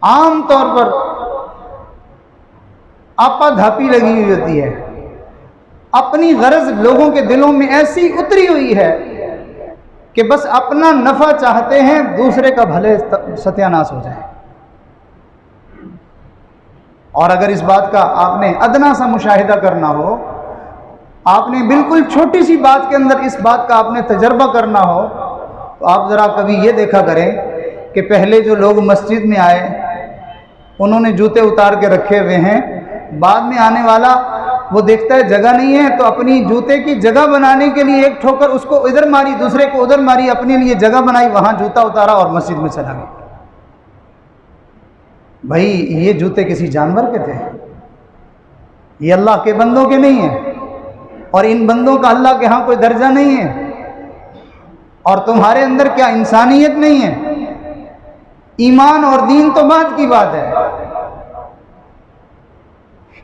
عام طور پر آپا دھاپی لگی ہوئی ہوتی ہے، اپنی غرض لوگوں کے دلوں میں ایسی اتری ہوئی ہے کہ بس اپنا نفع چاہتے ہیں، دوسرے کا بھلے ستیہ ناش ہو جائے۔ اور اگر اس بات کا آپ نے ادنا سا مشاہدہ کرنا ہو، آپ نے بالکل چھوٹی سی بات کے اندر اس بات کا آپ نے تجربہ کرنا ہو، تو آپ ذرا کبھی یہ دیکھا کریں کہ پہلے جو لوگ مسجد میں آئے انہوں نے جوتے اتار کے رکھے ہوئے ہیں، بعد میں آنے والا وہ دیکھتا ہے جگہ نہیں ہے تو اپنی جوتے کی جگہ بنانے کے لیے ایک ٹھوکر اس کو ادھر ماری، دوسرے کو ادھر ماری، اپنے لیے جگہ بنائی، وہاں جوتا اتارا اور مسجد میں چلا گیا۔ بھائی یہ جوتے کسی جانور کے تھے، یہ اللہ کے بندوں کے نہیں ہیں، اور ان بندوں کا اللہ کے ہاں کوئی درجہ نہیں ہے، اور تمہارے اندر کیا انسانیت نہیں ہے؟ ایمان اور دین تو بات کی بات ہے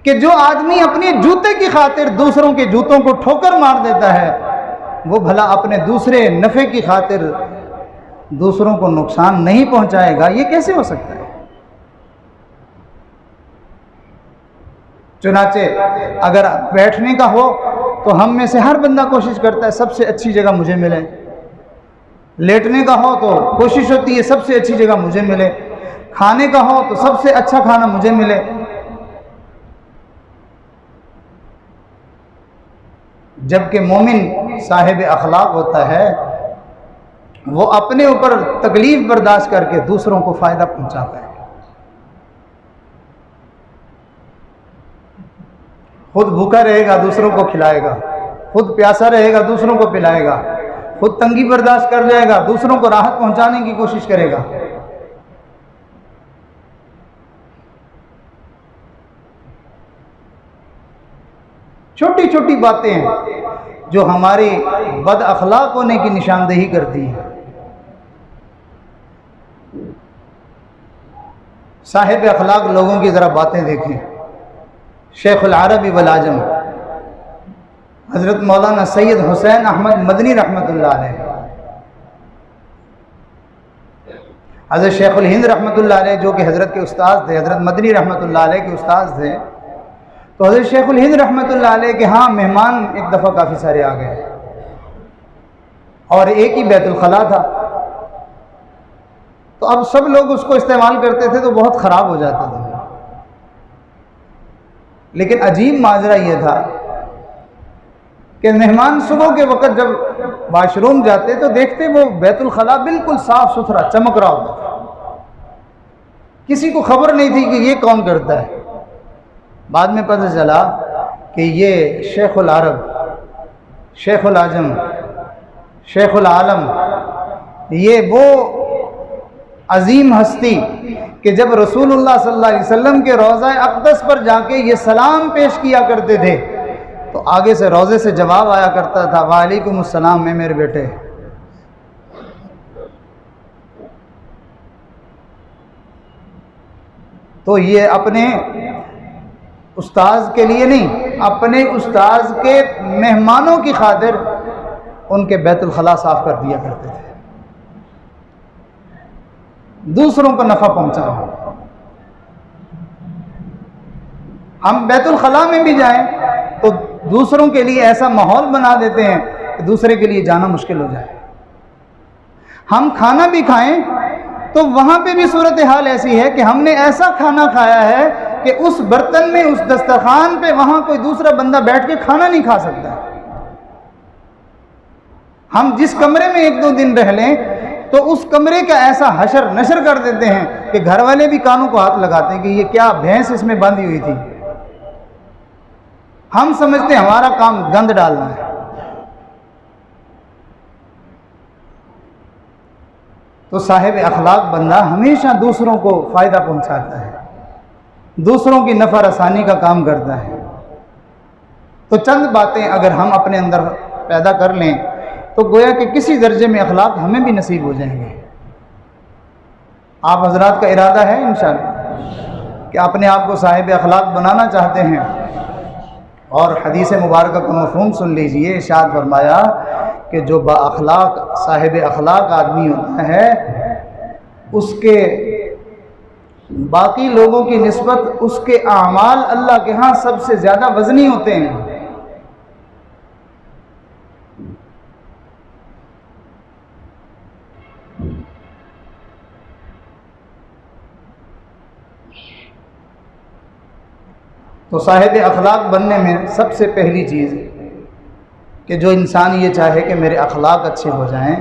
کہ جو آدمی اپنے جوتے کی خاطر دوسروں کے جوتوں کو ٹھوکر مار دیتا ہے، وہ بھلا اپنے دوسرے نفع کی خاطر دوسروں کو نقصان نہیں پہنچائے گا؟ یہ کیسے ہو سکتا ہے؟ چنانچہ اگر بیٹھنے کا ہو تو ہم میں سے ہر بندہ کوشش کرتا ہے سب سے اچھی جگہ مجھے ملے، لیٹنے کا ہو تو کوشش ہوتی ہے سب سے اچھی جگہ مجھے ملے، کھانے کا ہو تو سب سے اچھا کھانا مجھے ملے۔ جبکہ مومن صاحب اخلاق ہوتا ہے، وہ اپنے اوپر تکلیف برداشت کر کے دوسروں کو فائدہ پہنچاتا ہے، خود بھوکا رہے گا دوسروں کو کھلائے گا، خود پیاسا رہے گا دوسروں کو پلائے گا، خود تنگی برداشت کر جائے گا، دوسروں کو راحت پہنچانے کی کوشش کرے گا۔ چھوٹی چھوٹی باتیں ہیں جو ہماری بد اخلاق ہونے کی نشاندہی کرتی ہیں۔ صاحب اخلاق لوگوں کی ذرا باتیں دیکھیں۔ شیخ العرب والعجم حضرت مولانا سید حسین احمد مدنی رحمۃ اللہ علیہ، حضرت شیخ الہند رحمۃ اللہ علیہ جو کہ حضرت کے استاد تھے، حضرت مدنی رحمۃ اللہ علیہ کے استاد تھے، تو حضرت شیخ الہند رحمۃ اللہ علیہ کے ہاں مہمان ایک دفعہ کافی سارے آ گئے، اور ایک ہی بیت الخلاء تھا، تو اب سب لوگ اس کو استعمال کرتے تھے تو بہت خراب ہو جاتا تھا۔ لیکن عجیب ماجرا یہ تھا کہ مہمان صبح کے وقت جب واش روم جاتے تو دیکھتے وہ بیت الخلاء بالکل صاف ستھرا چمک رہا ہوتا تھا، کسی کو خبر نہیں تھی کہ یہ کون کرتا ہے۔ بعد میں پتہ چلا کہ یہ شیخ العرب، شیخ العجم، شیخ العالم، یہ وہ عظیم ہستی کہ جب رسول اللہ صلی اللہ علیہ وسلم کے روضہ اقدس پر جا کے یہ سلام پیش کیا کرتے تھے تو آگے سے روضے سے جواب آیا کرتا تھا، وعلیکم السلام میں میرے بیٹے۔ تو یہ اپنے استاذ کے لیے نہیں، اپنے استاذ کے مہمانوں کی خاطر ان کے بیت الخلاء صاف کر دیا کرتے تھے، دوسروں کو نفع پہنچانا۔ ہم بیت الخلاء میں بھی جائیں تو دوسروں کے لیے ایسا ماحول بنا دیتے ہیں کہ دوسرے کے لیے جانا مشکل ہو جائے۔ ہم کھانا بھی کھائیں تو وہاں پہ بھی صورتحال ایسی ہے کہ ہم نے ایسا کھانا کھایا ہے کہ اس برتن میں، اس دسترخوان پہ وہاں کوئی دوسرا بندہ بیٹھ کے کھانا نہیں کھا سکتا۔ ہم جس کمرے میں ایک دو دن رہ لیں تو اس کمرے کا ایسا حشر نشر کر دیتے ہیں کہ گھر والے بھی کانوں کو ہاتھ لگاتے ہیں کہ یہ کیا بھینس اس میں باندھی ہوئی تھی۔ ہم سمجھتے ہیں ہمارا کام گند ڈالنا ہے۔ تو صاحب اخلاق بندہ ہمیشہ دوسروں کو فائدہ پہنچاتا ہے، دوسروں کی نفع رسانی کا کام کرتا ہے۔ تو چند باتیں اگر ہم اپنے اندر پیدا کر لیں تو گویا کہ کسی درجے میں اخلاق ہمیں بھی نصیب ہو جائیں گے۔ آپ حضرات کا ارادہ ہے انشاءاللہ کہ اپنے آپ کو صاحب اخلاق بنانا چاہتے ہیں، اور حدیث مبارکہ کا مفہوم سن لیجئے۔ ارشاد فرمایا کہ جو با اخلاق صاحب اخلاق آدمی ہوتا ہے اس کے باقی لوگوں کی نسبت اس کے اعمال اللہ کے ہاں سب سے زیادہ وزنی ہوتے ہیں۔ تو صاحب اخلاق بننے میں سب سے پہلی چیز کہ جو انسان یہ چاہے کہ میرے اخلاق اچھے ہو جائیں،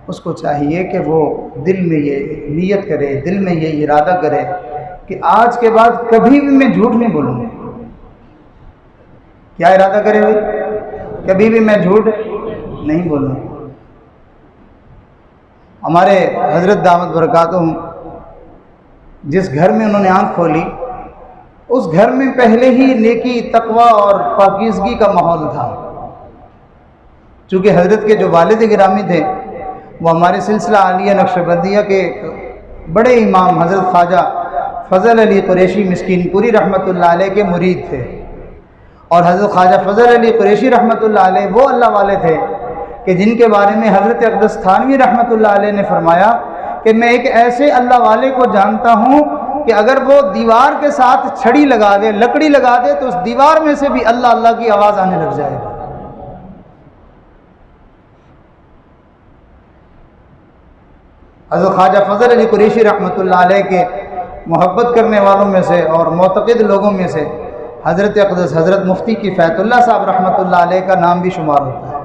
اس کو چاہیے کہ وہ دل میں یہ نیت کرے، دل میں یہ ارادہ کرے کہ آج کے بعد کبھی بھی میں جھوٹ نہیں بولوں گا۔ کیا ارادہ کرے بھائی؟ کبھی بھی میں جھوٹ نہیں بولوں گا۔ ہمارے حضرت دامت برکاتہم جس گھر میں انہوں نے آنکھ کھولی، اس گھر میں پہلے ہی نیکی، تقوی اور پاکیزگی کا ماحول تھا۔ چونکہ حضرت کے جو والد گرامی تھے وہ ہمارے سلسلہ عالیہ نقشبندیہ کے بڑے امام حضرت خواجہ فضل علی قریشی مسکین پوری رحمۃ اللہ علیہ کے مرید تھے، اور حضرت خواجہ فضل علی قریشی رحمۃ اللہ علیہ وہ اللہ والے تھے کہ جن کے بارے میں حضرت اقدس تھانوی رحمۃ اللہ علیہ نے فرمایا کہ میں ایک ایسے اللہ والے کو جانتا ہوں کہ اگر وہ دیوار کے ساتھ چھڑی لگا دے، لکڑی لگا دے، تو اس دیوار میں سے بھی اللہ اللہ کی آواز آنے لگ جائے گا۔ حضرت خواجہ فضل علی قریشی رحمۃ اللہ علیہ کے محبت کرنے والوں میں سے اور معتقد لوگوں میں سے حضرت اقدس حضرت مفتی کفایت اللہ صاحب رحمۃ اللہ علیہ کا نام بھی شمار ہوتا ہے۔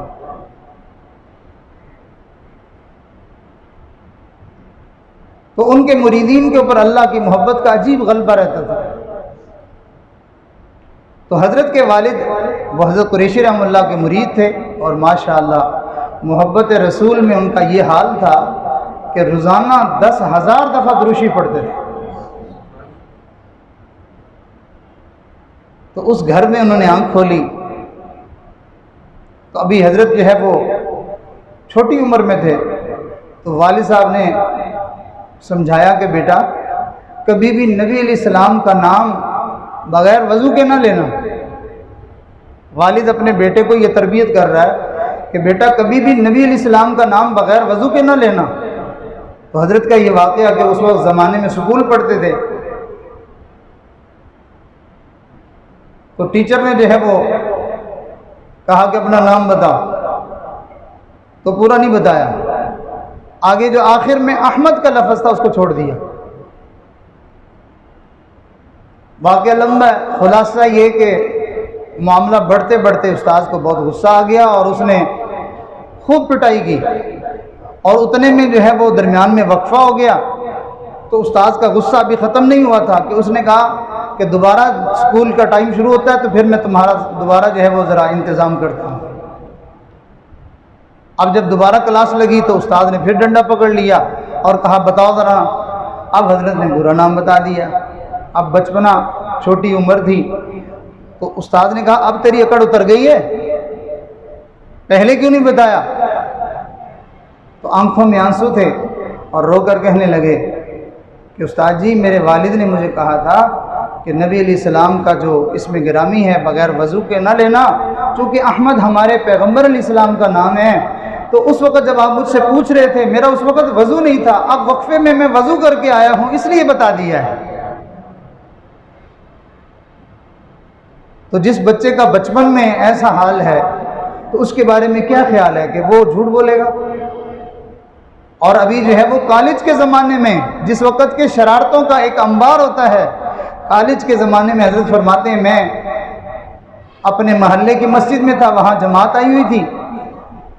تو ان کے مریدین کے اوپر اللہ کی محبت کا عجیب غلبہ رہتا تھا۔ تو حضرت کے والد وہ حضرت قریشی رحمۃ اللہ کے مرید تھے، اور ماشاءاللہ محبت رسول میں ان کا یہ حال تھا کہ روزانہ 10,000 دفعہ دروشی پڑھتے تھے۔ تو اس گھر میں انہوں نے آنکھ کھولی تو ابھی حضرت جو ہے وہ چھوٹی عمر میں تھے، تو والد صاحب نے سمجھایا کہ بیٹا کبھی بھی نبی علیہ السلام کا نام بغیر وضو کے نہ لینا۔ والد اپنے بیٹے کو یہ تربیت کر رہا ہے کہ بیٹا کبھی بھی نبی علیہ السلام کا نام بغیر وضو کے نہ لینا۔ تو حضرت کا یہ واقعہ کہ اس وقت زمانے میں سکول پڑھتے تھے، تو ٹیچر نے جو ہے وہ کہا کہ اپنا نام بتا، تو پورا نہیں بتایا، آگے جو آخر میں احمد کا لفظ تھا اس کو چھوڑ دیا۔ واقعہ لمبا ہے، خلاصہ یہ کہ معاملہ بڑھتے بڑھتے استاذ کو بہت غصہ آ گیا اور اس نے خوب پٹائی کی، اور اتنے میں جو ہے وہ درمیان میں وقفہ ہو گیا۔ تو استاذ کا غصہ ابھی ختم نہیں ہوا تھا کہ اس نے کہا کہ دوبارہ اسکول کا ٹائم شروع ہوتا ہے تو پھر میں تمہارا دوبارہ جو ہے وہ ذرا انتظام کرتا ہوں۔ اب جب دوبارہ کلاس لگی تو استاد نے پھر ڈنڈا پکڑ لیا اور کہا بتاؤ ذرا۔ اب حضرت نے برا نام بتا دیا۔ اب بچپنا، چھوٹی عمر تھی، تو استاد نے کہا اب تیری اکڑ اتر گئی ہے، پہلے کیوں نہیں بتایا؟ تو آنکھوں میں آنسو تھے اور رو کر کہنے لگے کہ استاد جی میرے والد نے مجھے کہا تھا کہ نبی علیہ السلام کا جو اسم گرامی ہے بغیر وضو کے نہ لینا، چونکہ احمد ہمارے پیغمبر علیہ السلام کا نام ہے۔ تو اس وقت جب آپ مجھ سے پوچھ رہے تھے میرا اس وقت وضو نہیں تھا، اب وقفے میں وضو کر کے آیا ہوں اس لیے بتا دیا ہے۔ تو جس بچے کا بچپن میں ایسا حال ہے تو اس کے بارے میں کیا خیال ہے کہ وہ جھوٹ بولے گا؟ اور ابھی جو ہے وہ کالج کے زمانے میں جس وقت کے شرارتوں کا ایک انبار ہوتا ہے، کالج کے زمانے میں حضرت فرماتے ہیں میں اپنے محلے کی مسجد میں تھا، وہاں جماعت آئی ہوئی تھی،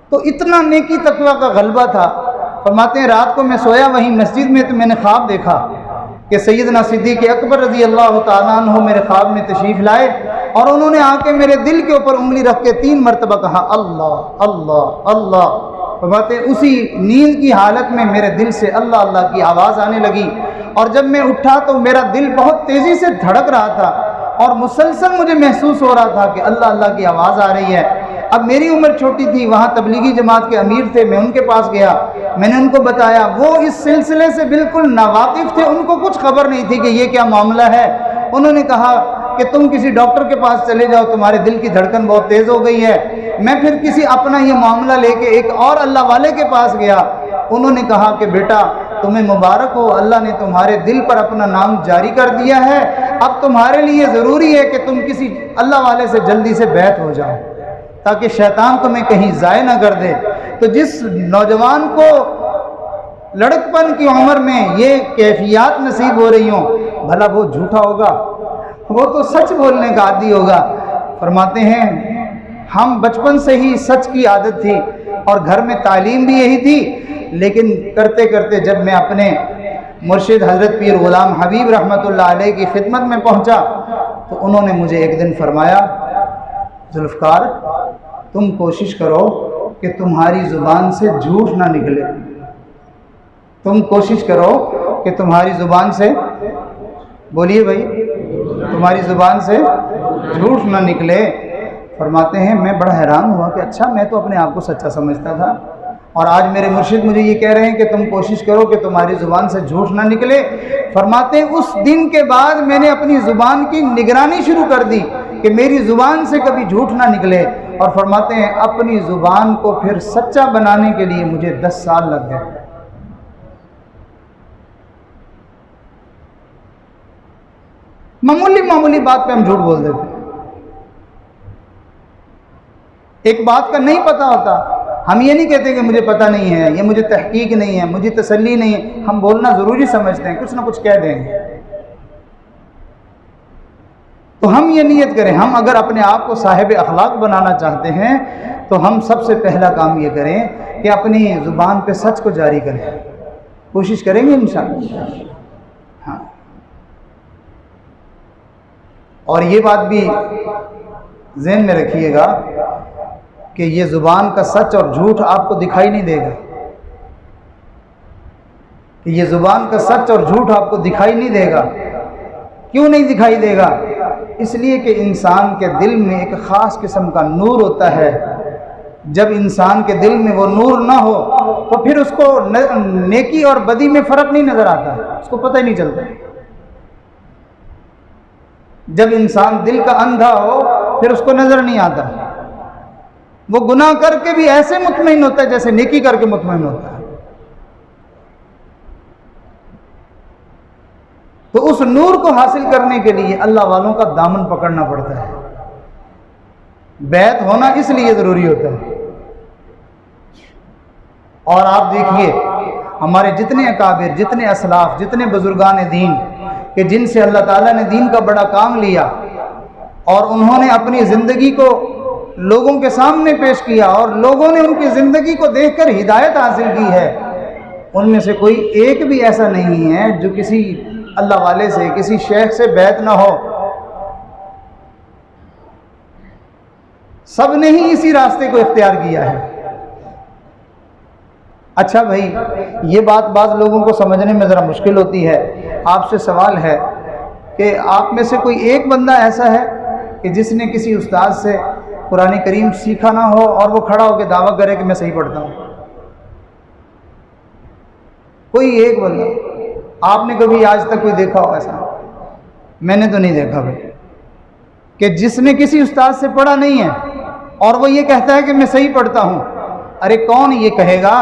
تو اتنا نیکی تقویٰ کا غلبہ تھا۔ فرماتے ہیں رات کو میں سویا وہیں مسجد میں تو میں نے خواب دیکھا کہ سیدنا صدیق اکبر رضی اللہ تعالیٰ عنہ میرے خواب میں تشریف لائے، اور انہوں نے آ کے میرے دل کے اوپر انگلی رکھ کے 3 مرتبہ کہا اللہ اللہ اللہ۔ فرماتے ہیں اسی نیند کی حالت میں میرے دل سے اللہ اللہ کی آواز آنے لگی، اور جب میں اٹھا تو میرا دل بہت تیزی سے دھڑک رہا تھا اور مسلسل مجھے محسوس ہو رہا تھا کہ اللہ اللہ کی آواز آ رہی ہے۔ اب میری عمر چھوٹی تھی، وہاں تبلیغی جماعت کے امیر تھے، میں ان کے پاس گیا، میں نے ان کو بتایا، وہ اس سلسلے سے بالکل ناواقف تھے، ان کو کچھ خبر نہیں تھی کہ یہ کیا معاملہ ہے۔ انہوں نے کہا کہ تم کسی ڈاکٹر کے پاس چلے جاؤ، تمہارے دل کی دھڑکن بہت تیز ہو گئی ہے۔ میں پھر کسی اپنا یہ معاملہ لے کے ایک اور اللہ والے کے پاس گیا، انہوں نے کہا کہ بیٹا تمہیں مبارک ہو، اللہ نے تمہارے دل پر اپنا نام جاری کر دیا ہے، اب تمہارے لیے ضروری ہے کہ تم کسی اللہ والے سے جلدی سے بیعت ہو جاؤ تاکہ شیطان تمہیں کہیں ضائع نہ کر دے۔ تو جس نوجوان کو لڑکپن کی عمر میں یہ کیفیات نصیب ہو رہی ہوں، بھلا وہ جھوٹا ہوگا؟ وہ تو سچ بولنے کا عادی ہوگا۔ فرماتے ہیں ہم بچپن سے ہی سچ کی عادت تھی اور گھر میں تعلیم بھی یہی تھی، لیکن کرتے کرتے جب میں اپنے مرشد حضرت پیر غلام حبیب رحمۃ اللہ علیہ کی خدمت میں پہنچا تو انہوں نے مجھے ایک دن فرمایا، ذوالفقار تم کوشش کرو کہ تمہاری زبان سے جھوٹ نہ نکلے، تم کوشش کرو کہ تمہاری زبان سے، بولیے بھائی، تمہاری زبان سے جھوٹ نہ نکلے۔ فرماتے ہیں میں بڑا حیران ہوا کہ اچھا، میں تو اپنے آپ کو سچا سمجھتا تھا اور آج میرے مرشد مجھے یہ کہہ رہے ہیں کہ تم کوشش کرو کہ تمہاری زبان سے جھوٹ نہ نکلے۔ فرماتے ہیں اس دن کے بعد میں نے اپنی زبان کی نگرانی شروع کر دی کہ میری زبان سے کبھی جھوٹ نہ نکلے، اور فرماتے ہیں اپنی زبان کو پھر سچا بنانے کے لیے مجھے 10 سال لگ گئے۔ معمولی بات پہ ہم جھوٹ بول دیتے، ایک بات کا نہیں پتہ ہوتا، ہم یہ نہیں کہتے کہ مجھے پتہ نہیں ہے، یہ مجھے تحقیق نہیں ہے، مجھے تسلی نہیں ہے، ہم بولنا ضروری سمجھتے ہیں، کچھ نہ کچھ کہہ دیں گے۔ تو ہم یہ نیت کریں، ہم اگر اپنے آپ کو صاحب اخلاق بنانا چاہتے ہیں تو ہم سب سے پہلا کام یہ کریں کہ اپنی زبان پہ سچ کو جاری کریں، کوشش کریں گے انشاءاللہ۔ ہاں، اور یہ بات بھی ذہن میں رکھیے گا کہ یہ زبان کا سچ اور جھوٹ آپ کو دکھائی نہیں دے گا، کہ یہ زبان کا سچ اور جھوٹ آپ کو دکھائی نہیں دے گا۔ کیوں نہیں دکھائی دے گا؟ اس لیے کہ انسان کے دل میں ایک خاص قسم کا نور ہوتا ہے، جب انسان کے دل میں وہ نور نہ ہو تو پھر اس کو نیکی اور بدی میں فرق نہیں نظر آتا، اس کو پتہ ہی نہیں چلتا۔ جب انسان دل کا اندھا ہو پھر اس کو نظر نہیں آتا، وہ گناہ کر کے بھی ایسے مطمئن ہوتا ہے جیسے نیکی کر کے مطمئن ہوتا ہے۔ تو اس نور کو حاصل کرنے کے لیے اللہ والوں کا دامن پکڑنا پڑتا ہے، بیعت ہونا اس لیے ضروری ہوتا ہے۔ اور آپ دیکھیے ہمارے جتنے اکابر، جتنے اسلاف، جتنے بزرگان دین کہ جن سے اللہ تعالیٰ نے دین کا بڑا کام لیا اور انہوں نے اپنی زندگی کو لوگوں کے سامنے پیش کیا اور لوگوں نے ان کی زندگی کو دیکھ کر ہدایت حاصل کی ہے، ان میں سے کوئی ایک بھی ایسا نہیں ہے جو کسی اللہ والے سے، کسی شیخ سے بیعت نہ ہو۔ سب نے ہی اسی راستے کو اختیار کیا ہے۔ اچھا بھائی، یہ بات بعض لوگوں کو سمجھنے میں ذرا مشکل ہوتی ہے۔ آپ سے سوال ہے کہ آپ میں سے کوئی ایک بندہ ایسا ہے کہ جس نے کسی استاد سے قرآن کریم سیکھا نہ ہو اور وہ کھڑا ہو کے دعویٰ کرے کہ میں صحیح پڑھتا ہوں؟ کوئی ایک بندہ آپ نے کبھی آج تک کوئی دیکھا ہو ایسا؟ میں نے تو نہیں دیکھا بھائی، کہ جس نے کسی استاد سے پڑھا نہیں ہے اور وہ یہ کہتا ہے کہ میں صحیح پڑھتا ہوں۔ ارے کون یہ کہے گا؟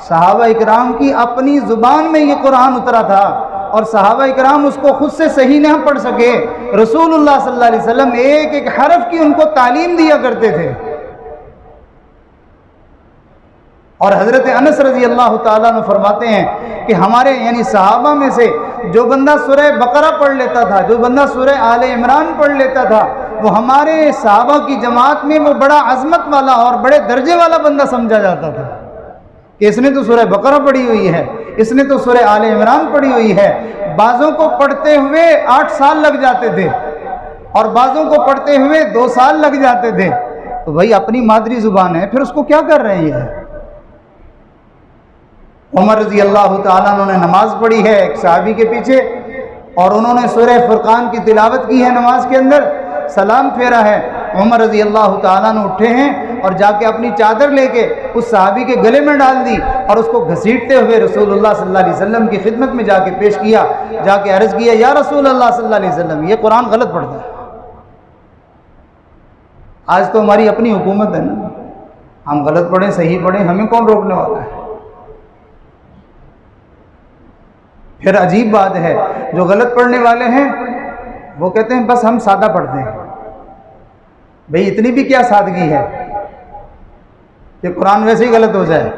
صحابہ اکرام کی اپنی زبان میں یہ قرآن اترا تھا اور صحابہ اکرام اس کو خود سے صحیح نہ پڑھ سکے، رسول اللہ صلی اللہ علیہ وسلم ایک ایک حرف کی ان کو تعلیم دیا کرتے تھے۔ اور حضرت انس رضی اللہ تعالیٰ عنہ فرماتے ہیں کہ ہمارے یعنی صحابہ میں سے جو بندہ سورہ بقرہ پڑھ لیتا تھا، جو بندہ سورہ آل عمران پڑھ لیتا تھا، وہ ہمارے صحابہ کی جماعت میں وہ بڑا عظمت والا اور بڑے درجے والا بندہ سمجھا جاتا تھا کہ اس نے تو سورہ بقرہ پڑھی ہوئی ہے، اس نے تو سورہ آل عمران پڑھی ہوئی ہے۔ بعضوں کو پڑھتے ہوئے 8 سال لگ جاتے تھے اور بعضوں کو پڑھتے ہوئے 2 سال لگ جاتے تھے۔ تو بھائی اپنی مادری زبان ہے، پھر اس کو کیا کر رہے ہیں؟ عمر رضی اللہ تعالیٰ عنہ نے نماز پڑھی ہے ایک صحابی کے پیچھے اور انہوں نے سورہ فرقان کی تلاوت کی ہے نماز کے اندر، سلام پھیرا ہے، عمر رضی اللہ تعالیٰ عنہ اٹھے ہیں اور جا کے اپنی چادر لے کے اس صحابی کے گلے میں ڈال دی اور اس کو گھسیٹتے ہوئے رسول اللہ صلی اللہ علیہ وسلم کی خدمت میں جا کے پیش کیا، جا کے عرض کیا یا رسول اللہ صلی اللہ علیہ وسلم یہ قرآن غلط پڑھتا ہے۔ آج تو ہماری اپنی حکومت ہے نا، ہم غلط پڑھیں صحیح پڑھیں، ہمیں کون روکنے والا ہے؟ پھر عجیب بات ہے، جو غلط پڑھنے والے ہیں وہ کہتے ہیں بس ہم سادہ پڑھتے ہیں۔ بھئی اتنی بھی کیا سادگی ہے کہ قرآن ویسے ہی غلط ہو جائے؟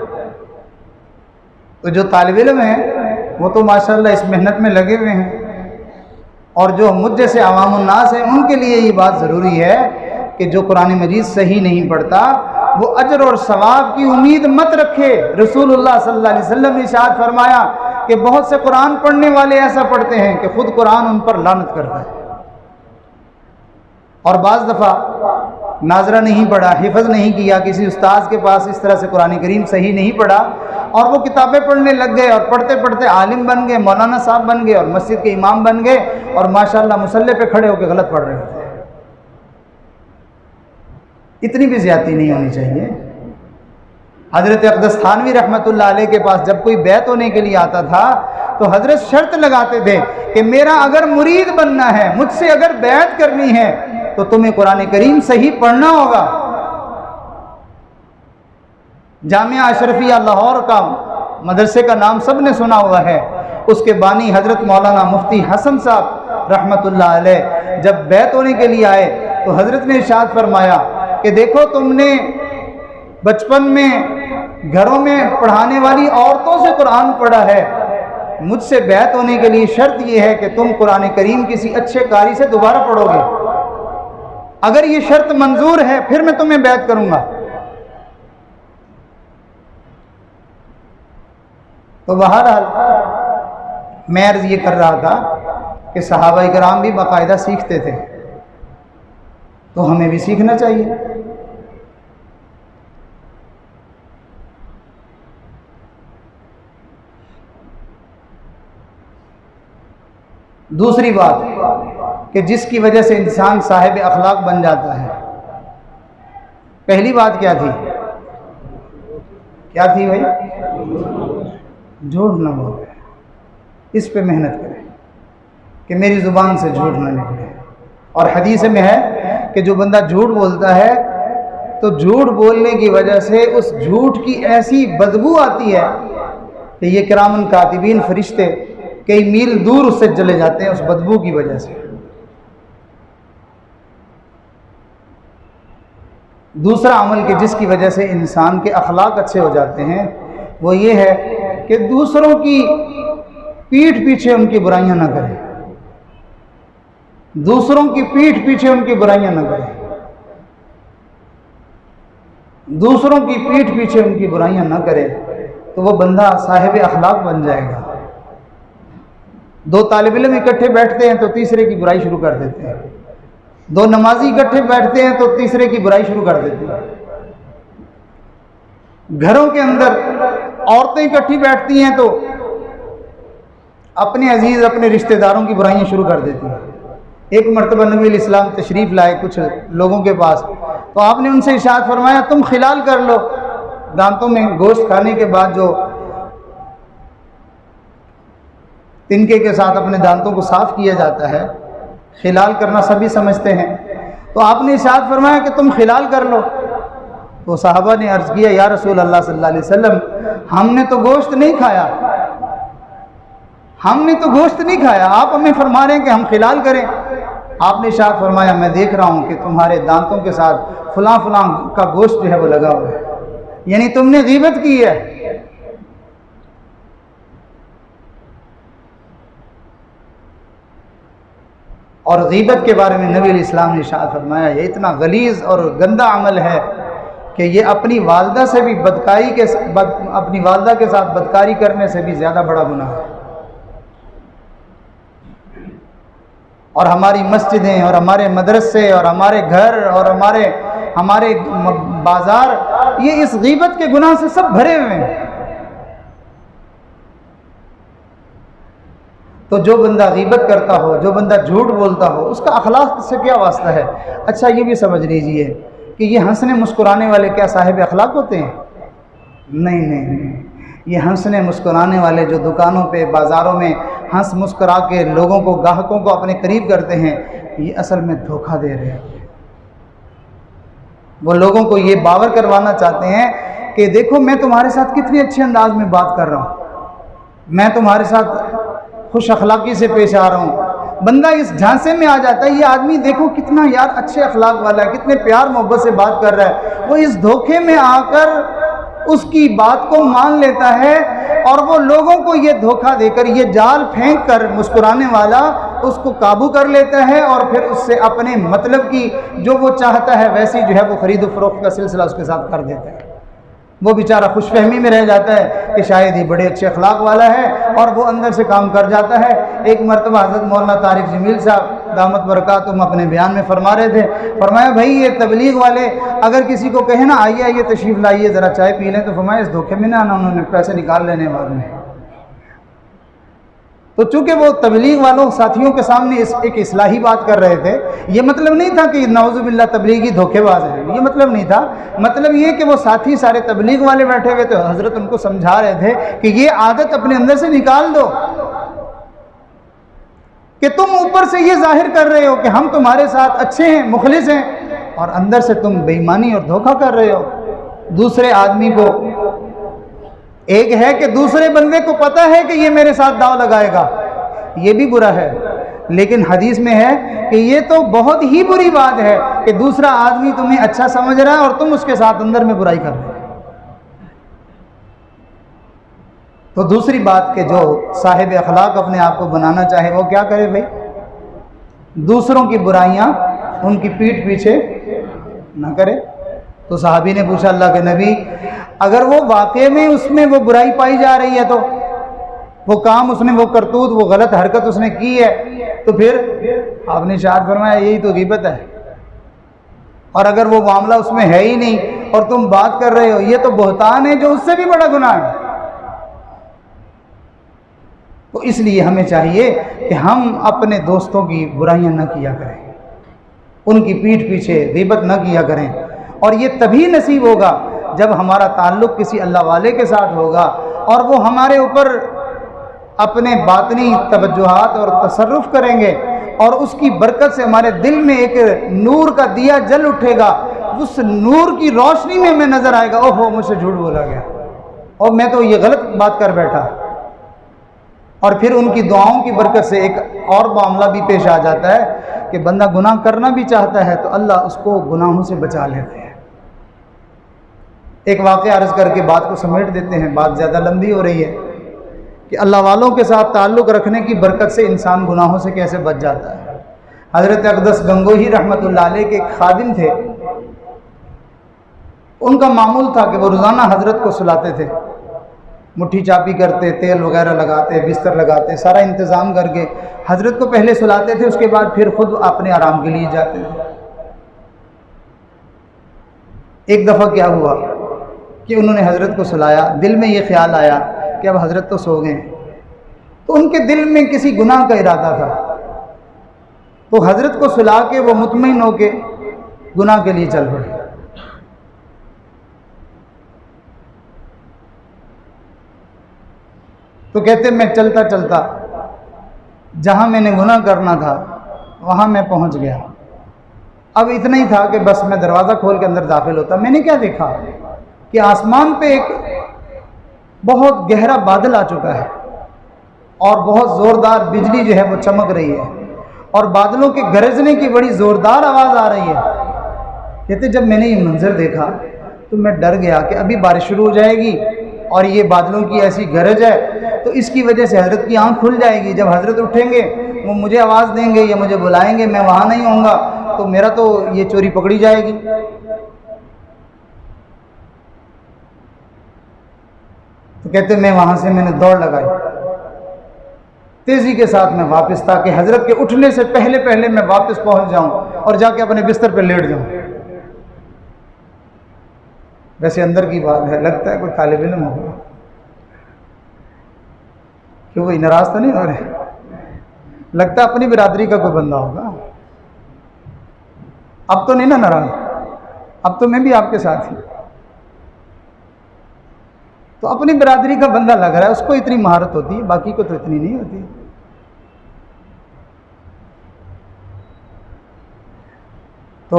تو جو طالب علم ہیں وہ تو ماشاءاللہ اس محنت میں لگے ہوئے ہیں، اور جو مجھ جیسے عوام الناس ہیں ان کے لیے یہ بات ضروری ہے کہ جو قرآن مجید صحیح نہیں پڑھتا وہ اجر اور ثواب کی امید مت رکھے۔ رسول اللہ صلی اللہ علیہ وسلم نے ارشاد فرمایا کہ بہت سے قرآن پڑھنے والے ایسا پڑھتے ہیں کہ خود قرآن ان پر لعنت کرتا ہے، اور بعض دفعہ ناظرہ نہیں پڑھا، حفظ نہیں کیا، کسی استاذ کے پاس اس طرح سے قرآن کریم صحیح نہیں پڑھا، اور وہ کتابیں پڑھنے لگ گئے، اور پڑھتے پڑھتے عالم بن گئے، مولانا صاحب بن گئے، اور مسجد کے امام بن گئے، اور ماشاءاللہ مصلی پہ کھڑے ہو کے غلط پڑھ رہے ہوتے ہیں۔ اتنی بھی زیادتی نہیں ہونی چاہیے۔ حضرت اقدس تھانوی رحمۃ اللہ علیہ کے پاس جب کوئی بیعت ہونے کے لیے آتا تھا تو حضرت شرط لگاتے تھے کہ میرا اگر مرید بننا ہے، مجھ سے اگر بیعت کرنی ہے تو تمہیں قرآن کریم صحیح پڑھنا ہوگا۔ جامعہ اشرفیہ لاہور کا مدرسے کا نام سب نے سنا ہوا ہے، اس کے بانی حضرت مولانا مفتی حسن صاحب رحمۃ اللہ علیہ جب بیعت ہونے کے لیے آئے تو حضرت نے ارشاد فرمایا کہ دیکھو تم نے بچپن میں گھروں میں پڑھانے والی عورتوں سے قرآن پڑھا ہے، مجھ سے بیعت ہونے کے لیے شرط یہ ہے کہ تم قرآن کریم کسی اچھے قاری سے دوبارہ پڑھو گے، اگر یہ شرط منظور ہے پھر میں تمہیں بیعت کروں گا۔ تو بہرحال میں عرض یہ کر رہا تھا کہ صحابہ کرام بھی باقاعدہ سیکھتے تھے، تو ہمیں بھی سیکھنا چاہیے۔ دوسری بات کہ جس کی وجہ سے انسان صاحب اخلاق بن جاتا ہے، پہلی بات کیا تھی؟ کیا تھی بھائی؟ جھوٹ نہ بولے، اس پہ محنت کریں کہ میری زبان سے جھوٹ نہ نکلے۔ اور حدیث میں ہے کہ جو بندہ جھوٹ بولتا ہے تو جھوٹ بولنے کی وجہ سے اس جھوٹ کی ایسی بدبو آتی ہے کہ یہ کرامن کاتبین فرشتے کئی میل دور اس سے چلے جاتے ہیں اس بدبو کی وجہ سے۔ دوسرا عمل کہ جس کی وجہ سے انسان کے اخلاق اچھے ہو جاتے ہیں وہ یہ ہے کہ دوسروں کی پیٹھ پیچھے ان کی برائیاں نہ کرے، دوسروں کی پیٹھ پیچھے ان کی برائیاں نہ کرے، دوسروں کی پیٹھ پیچھے ان کی برائیاں نہ کرے، تو وہ بندہ صاحب اخلاق بن جائے گا۔ دو طالب علم اکٹھے بیٹھتے ہیں تو تیسرے کی برائی شروع کر دیتے ہیں، دو نمازی اکٹھے بیٹھتے ہیں تو تیسرے کی برائی شروع کر دیتے ہیں، گھروں کے اندر عورتیں اکٹھی بیٹھتی ہیں تو اپنے عزیز اپنے رشتہ داروں کی برائیاں شروع کر دیتی ہیں۔ ایک مرتبہ نبی علیہ السلام تشریف لائے کچھ لوگوں کے پاس، تو آپ نے ان سے ارشاد فرمایا تم خلال کر لو، دانتوں میں گوشت کھانے کے بعد جو تنکے کے ساتھ اپنے دانتوں کو صاف کیا جاتا ہے، خلال کرنا سبھی سمجھتے ہیں، تو آپ نے ارشاد فرمایا کہ تم خلال کر لو۔ تو صحابہ نے عرض کیا یا رسول اللہ صلی اللہ علیہ وسلم ہم نے تو گوشت نہیں کھایا، ہم نے تو گوشت نہیں کھایا، آپ ہمیں فرما رہے ہیں کہ ہم خلال کریں۔ آپ نے ارشاد فرمایا میں دیکھ رہا ہوں کہ تمہارے دانتوں کے ساتھ فلاں فلاں کا گوشت جو ہے وہ لگا ہوا ہے، یعنی تم نے غیبت کی ہے۔ اور غیبت کے بارے میں نبی علیہ السلام نے ارشاد فرمایا یہ اتنا غلیظ اور گندا عمل ہے کہ یہ اپنی والدہ سے بھی اپنی والدہ کے ساتھ بدکاری کرنے سے بھی زیادہ بڑا گناہ ہے۔ اور ہماری مسجدیں اور ہمارے مدرسے اور ہمارے گھر اور ہمارے بازار یہ اس غیبت کے گناہ سے سب بھرے ہوئے ہیں۔ تو جو بندہ غیبت کرتا ہو، جو بندہ جھوٹ بولتا ہو، اس کا اخلاق سے کیا واسطہ ہے؟ اچھا یہ بھی سمجھ لیجئے کہ یہ ہنسنے مسکرانے والے کیا صاحب اخلاق ہوتے ہیں؟ نہیں، یہ ہنسنے مسکرانے والے جو دکانوں پہ بازاروں میں ہنس مسکرا کے لوگوں کو گاہکوں کو اپنے قریب کرتے ہیں، یہ اصل میں دھوکہ دے رہے ہیں۔ وہ لوگوں کو یہ باور کروانا چاہتے ہیں کہ دیکھو میں تمہارے ساتھ کتنے اچھے انداز میں بات کر رہا ہوں، میں تمہارے ساتھ خوش اخلاقی سے پیش آ رہا ہوں، بندہ اس جھانسے میں آ جاتا ہے یہ آدمی دیکھو کتنا یار اچھے اخلاق والا ہے، کتنے پیار محبت سے بات کر رہا ہے، وہ اس دھوکے میں آ کر اس کی بات کو مان لیتا ہے اور وہ لوگوں کو یہ دھوکہ دے کر یہ جال پھینک کر مسکرانے والا اس کو قابو کر لیتا ہے اور پھر اس سے اپنے مطلب کی جو وہ چاہتا ہے ویسی جو ہے وہ خرید و فروخت کا سلسلہ اس کے ساتھ کر دیتا ہے۔ وہ بیچارہ خوش فہمی میں رہ جاتا ہے کہ شاید ہی بڑے اچھے اخلاق والا ہے اور وہ اندر سے کام کر جاتا ہے۔ ایک مرتبہ حضرت مولانا طارق جمیل صاحب دامت برکاتہم اپنے بیان میں فرما رہے تھے، فرمایا بھائی یہ تبلیغ والے اگر کسی کو کہیں نا آئیے آئیے تشریف لائیے ذرا چائے پی لیں، تو فرمایا اس دھوکے میں نہ آنا، انہوں نے پیسے نکال لینے بعد میں۔ تو چونکہ وہ تبلیغ والوں ساتھیوں کے سامنے ایک اصلاحی بات کر رہے تھے، یہ مطلب نہیں تھا کہ نعوذ باللہ تبلیغی دھوکے باز ہے، یہ مطلب نہیں تھا، مطلب یہ کہ وہ ساتھی سارے تبلیغ والے بیٹھے ہوئے تھے، حضرت ان کو سمجھا رہے تھے کہ یہ عادت اپنے اندر سے نکال دو کہ تم اوپر سے یہ ظاہر کر رہے ہو کہ ہم تمہارے ساتھ اچھے ہیں، مخلص ہیں، اور اندر سے تم بے ایمانی اور دھوکہ کر رہے ہو دوسرے آدمی کو۔ ایک ہے کہ دوسرے بندے کو پتہ ہے کہ یہ میرے ساتھ داؤ لگائے گا، یہ بھی برا ہے، لیکن حدیث میں ہے کہ یہ تو بہت ہی بری بات ہے کہ دوسرا آدمی تمہیں اچھا سمجھ رہا ہے اور تم اس کے ساتھ اندر میں برائی کر رہے ہو۔ تو دوسری بات کہ جو صاحب اخلاق اپنے آپ کو بنانا چاہے وہ کیا کرے بھائی؟ دوسروں کی برائیاں ان کی پیٹھ پیچھے نہ کرے۔ تو صحابی نے پوچھا اللہ کے نبی اگر وہ واقع میں اس میں وہ برائی پائی جا رہی ہے، تو وہ کام اس نے، وہ کرتوت، وہ غلط حرکت اس نے کی ہے، تو پھر آپ نے ارشاد فرمایا یہی تو غیبت ہے، اور اگر وہ معاملہ اس میں ہے ہی نہیں اور تم بات کر رہے ہو یہ تو بہتان ہے جو اس سے بھی بڑا گناہ ہے۔ تو اس لیے ہمیں چاہیے کہ ہم اپنے دوستوں کی برائیاں نہ کیا کریں، ان کی پیٹھ پیچھے غیبت نہ کیا کریں، اور یہ تبھی نصیب ہوگا جب ہمارا تعلق کسی اللہ والے کے ساتھ ہوگا اور وہ ہمارے اوپر اپنے باطنی توجہات اور تصرف کریں گے اور اس کی برکت سے ہمارے دل میں ایک نور کا دیا جل اٹھے گا، اس نور کی روشنی میں ہمیں نظر آئے گا اوہو مجھ سے جھوٹ بولا گیا اور میں تو یہ غلط بات کر بیٹھا، اور پھر ان کی دعاؤں کی برکت سے ایک اور معاملہ بھی پیش آ جاتا ہے کہ بندہ گناہ کرنا بھی چاہتا ہے تو اللہ اس کو گناہوں سے بچا لیتے ہیں۔ ایک واقعہ عرض کر کے بات کو سمیٹ دیتے ہیں، بات زیادہ لمبی ہو رہی ہے، کہ اللہ والوں کے ساتھ تعلق رکھنے کی برکت سے انسان گناہوں سے کیسے بچ جاتا ہے۔ حضرت اقدس گنگوہی رحمۃ اللہ علیہ کے ایک خادم تھے، ان کا معمول تھا کہ وہ روزانہ حضرت کو سلاتے تھے، مٹھی چاپی کرتے، تیل وغیرہ لگاتے، بستر لگاتے، سارا انتظام کر کے حضرت کو پہلے سلاتے تھے، اس کے بعد پھر خود اپنے آرام کے لیے جاتے تھے۔ ایک دفعہ کیا ہوا کہ انہوں نے حضرت کو سلایا، دل میں یہ خیال آیا کہ اب حضرت تو سو گئے، تو ان کے دل میں کسی گناہ کا ارادہ تھا، تو حضرت کو سلا کے وہ مطمئن ہو کے گناہ کے لیے چل پڑے۔ تو کہتے میں چلتا چلتا جہاں میں نے گناہ کرنا تھا وہاں میں پہنچ گیا، اب اتنا ہی تھا کہ بس میں دروازہ کھول کے اندر داخل ہوتا، میں نے کیا دیکھا کہ آسمان پہ ایک بہت گہرا بادل آ چکا ہے اور بہت زوردار بجلی جو ہے وہ چمک رہی ہے اور بادلوں کے گرجنے کی بڑی زوردار آواز آ رہی ہے۔ کہتے جب میں نے یہ منظر دیکھا تو میں ڈر گیا کہ ابھی بارش شروع ہو جائے گی اور یہ بادلوں کی ایسی گرج ہے تو اس کی وجہ سے حضرت کی آنکھ کھل جائے گی، جب حضرت اٹھیں گے وہ مجھے آواز دیں گے یا مجھے بلائیں گے، میں وہاں نہیں ہوں گا تو میرا تو یہ چوری پکڑی جائے گی۔ تو کہتے میں وہاں سے میں نے دوڑ لگائی تیزی کے ساتھ میں واپس، تاکہ حضرت کے اٹھنے سے پہلے پہلے میں واپس پہنچ جاؤں اور جا کے اپنے بستر پہ لیٹ جاؤں۔ ویسے اندر کی بات ہے، لگتا ہے کوئی طالب علم ہوگا کہ وہ ناراض تو نہیں ہو رہے، لگتا ہے اپنی برادری کا کوئی بندہ ہوگا۔ اب تو نہیں نا ناراض، اب تو میں بھی آپ کے ساتھ ہی، تو اپنی برادری کا بندہ لگ رہا ہے، اس کو اتنی مہارت ہوتی ہے، باقی کو تو اتنی نہیں ہوتی۔ تو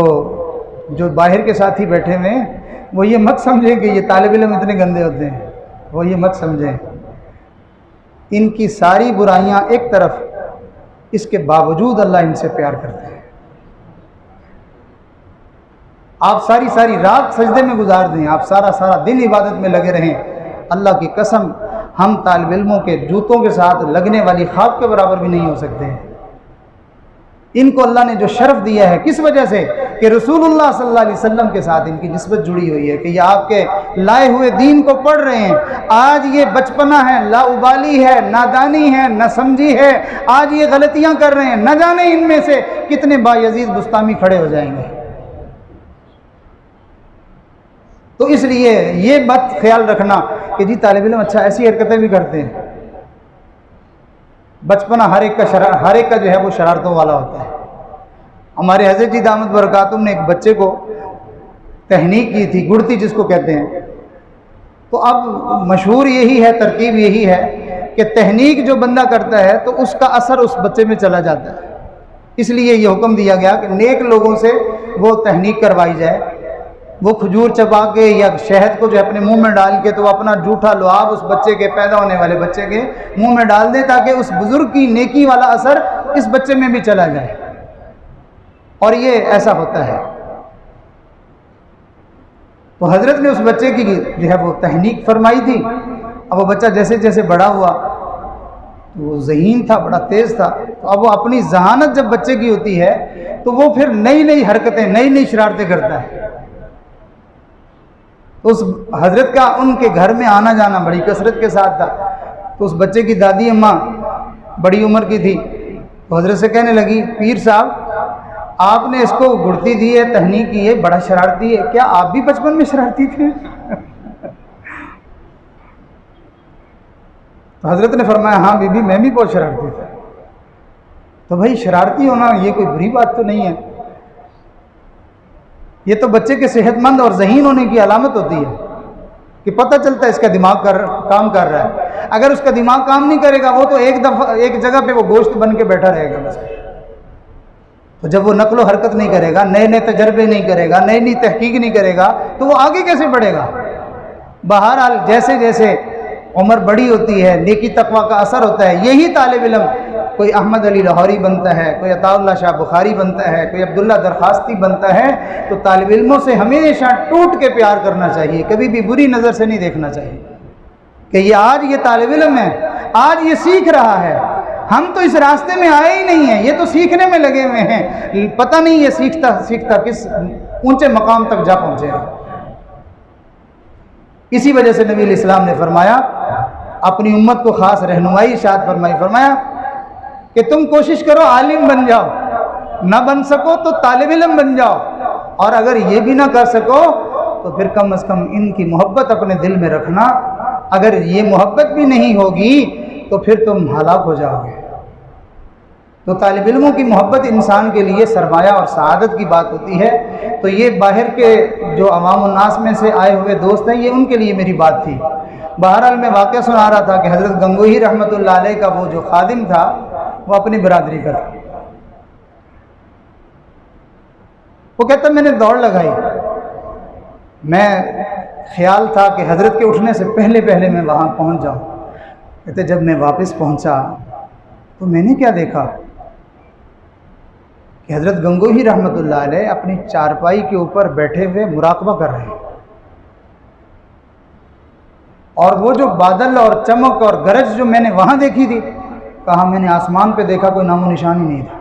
جو باہر کے ساتھی بیٹھے ہوئے ہیں وہ یہ مت سمجھیں کہ یہ طالب علم اتنے گندے ہوتے ہیں، وہ یہ مت سمجھیں، ان کی ساری برائیاں ایک طرف، اس کے باوجود اللہ ان سے پیار کرتے ہیں۔ آپ ساری ساری رات سجدے میں گزار دیں، آپ سارا سارا دن عبادت میں لگے رہیں، اللہ کی قسم ہم طالب علموں کے جوتوں کے ساتھ لگنے والی خاک کے برابر بھی نہیں ہو سکتے ہیں۔ ان کو اللہ نے جو شرف دیا ہے، کس وجہ سے؟ کہ رسول اللہ صلی اللہ علیہ وسلم کے ساتھ ان کی نسبت جڑی ہوئی ہے، کہ یہ آپ کے لائے ہوئے دین کو پڑھ رہے ہیں۔ آج یہ بچپنا ہے، لاابالی ہے، نادانی ہے، نہ سمجھی ہے، آج یہ غلطیاں کر رہے ہیں، نہ جانے ان میں سے کتنے بایزید بستامی کھڑے ہو جائیں گے۔ تو اس لیے یہ بات خیال رکھنا کہ جی طالب علم اچھا ایسی حرکتیں بھی کرتے ہیں۔ بچپنا ہر ایک کا جو ہے وہ شرارتوں والا ہوتا ہے۔ ہمارے حضرت جی دامت برکاتہم نے ایک بچے کو تحنیک کی تھی، گڑتی جس کو کہتے ہیں۔ تو اب مشہور یہی ہے، ترکیب یہی ہے کہ تحنیک جو بندہ کرتا ہے تو اس کا اثر اس بچے میں چلا جاتا ہے۔ اس لیے یہ حکم دیا گیا کہ نیک لوگوں سے وہ تحنیک کروائی جائے۔ وہ کھجور چبا کے یا شہد کو جو اپنے منہ میں ڈال کے تو وہ اپنا جھوٹا لعاب اس بچے کے، پیدا ہونے والے بچے کے منہ میں ڈال دے، تاکہ اس بزرگ کی نیکی والا اثر اس بچے میں بھی چلا جائے۔ اور یہ ایسا ہوتا ہے۔ تو حضرت نے اس بچے کی جو ہے وہ تحنیک فرمائی تھی۔ اب وہ بچہ جیسے جیسے بڑا ہوا تو وہ ذہین تھا، بڑا تیز تھا، تو اب وہ اپنی ذہانت جب بچے کی ہوتی ہے تو وہ پھر نئی نئی حرکتیں، نئی نئی شرارتیں کرتا ہے۔ تو اس حضرت کا ان کے گھر میں آنا جانا بڑی کثرت کے ساتھ تھا۔ تو اس بچے کی دادی اماں بڑی عمر کی تھی، تو حضرت سے کہنے لگی، پیر صاحب آپ نے اس کو گڑتی دی ہے، تحنیک کی ہے، بڑا شرارتی ہے، کیا آپ بھی بچپن میں شرارتی تھے؟ تو حضرت نے فرمایا، ہاں بی بی میں بھی بہت شرارتی تھا۔ تو بھائی شرارتی ہونا یہ کوئی بری بات تو نہیں ہے، یہ تو بچے کے صحت مند اور ذہین ہونے کی علامت ہوتی ہے کہ پتہ چلتا ہے اس کا دماغ کام کر رہا ہے۔ اگر اس کا دماغ کام نہیں کرے گا وہ تو ایک جگہ پہ وہ گوشت بن کے بیٹھا رہے گا بس۔ تو جب وہ نقل و حرکت نہیں کرے گا، نئے نئے تجربے نہیں کرے گا، نئی نئی تحقیق نہیں کرے گا تو وہ آگے کیسے بڑھے گا؟ بہرحال جیسے جیسے عمر بڑی ہوتی ہے، نیکی تقویٰ کا اثر ہوتا ہے۔ یہی طالب علم کوئی احمد علی لاہوری بنتا ہے، کوئی عطا اللہ شاہ بخاری بنتا ہے، کوئی عبداللہ درخواستی بنتا ہے، تو طالب علموں سے ہمیشہ ٹوٹ کے پیار کرنا چاہیے، کبھی بھی بری نظر سے نہیں دیکھنا چاہیے کہ یہ آج یہ طالب علم ہے، آج یہ سیکھ رہا ہے، ہم تو اس راستے میں آئے ہی نہیں ہیں، یہ تو سیکھنے میں لگے ہوئے ہیں، پتہ نہیں یہ سیکھتا کس اونچے مقام تک جا پہنچے گا۔ اسی وجہ سے نبی علیہ السلام نے فرمایا، اپنی امت کو خاص رہنمائی ارشاد فرمائی، فرمایا کہ تم کوشش کرو عالم بن جاؤ، نہ بن سکو تو طالب علم بن جاؤ، اور اگر یہ بھی نہ کر سکو تو پھر کم از کم ان کی محبت اپنے دل میں رکھنا۔ اگر یہ محبت بھی نہیں ہوگی تو پھر تم ہلاک ہو جاؤ گے۔ تو طالب علموں کی محبت انسان کے لیے سرمایہ اور سعادت کی بات ہوتی ہے۔ تو یہ باہر کے جو عوام الناس میں سے آئے ہوئے دوست ہیں، یہ ان کے لیے میری بات تھی۔ بہرحال میں واقعہ سنا رہا تھا کہ حضرت گنگوہی رحمۃ اللہ علیہ کا وہ جو خادم تھا وہ اپنی برادری کا تھا۔ وہ کہتا میں نے دوڑ لگائی، میں خیال تھا کہ حضرت کے اٹھنے سے پہلے پہلے میں وہاں پہنچ جاؤں۔ کہتے جب میں واپس پہنچا تو میں نے کیا دیکھا کہ حضرت گنگوہی رحمۃ اللہ علیہ اپنی چارپائی کے اوپر بیٹھے ہوئے مراقبہ کر رہے ہیں، اور وہ جو بادل اور چمک اور گرج جو میں نے وہاں دیکھی تھی، کہا میں نے آسمان پہ دیکھا کوئی نام و نشان ہی نہیں تھا۔